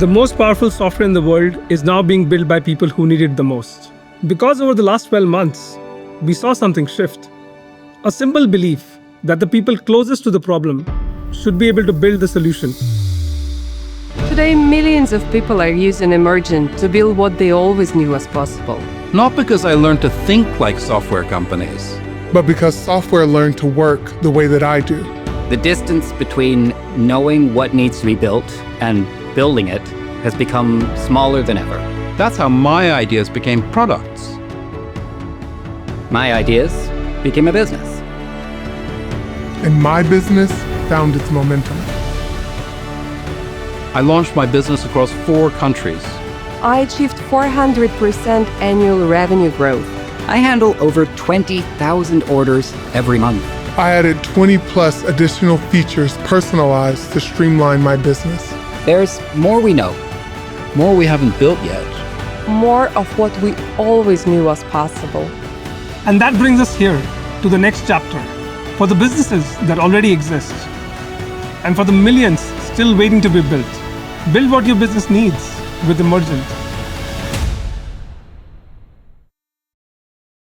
The most powerful software in the world is now being built by people who need it the most. Because over the last 12 months, we saw something shift. A simple belief that the people closest to the problem should be able to build the solution. Today, millions of people are using Emergent to build what they always knew was possible. Not because I learned to think like software companies, but because software learned to work the way that I do. The distance between knowing what needs to be built and building it has become smaller than ever. That's how my ideas became products. My ideas became a business. And my business found its momentum. I launched my business across 4 countries. I achieved 400% annual revenue growth. I handle over 20,000 orders every month. I added 20 plus additional features personalized to streamline my business. There's more we know. More we haven't built yet. More of what we always knew was possible. And that brings us here to the next chapter, for the businesses that already exist, and for the millions still waiting to be built. Build what your business needs with Emergent.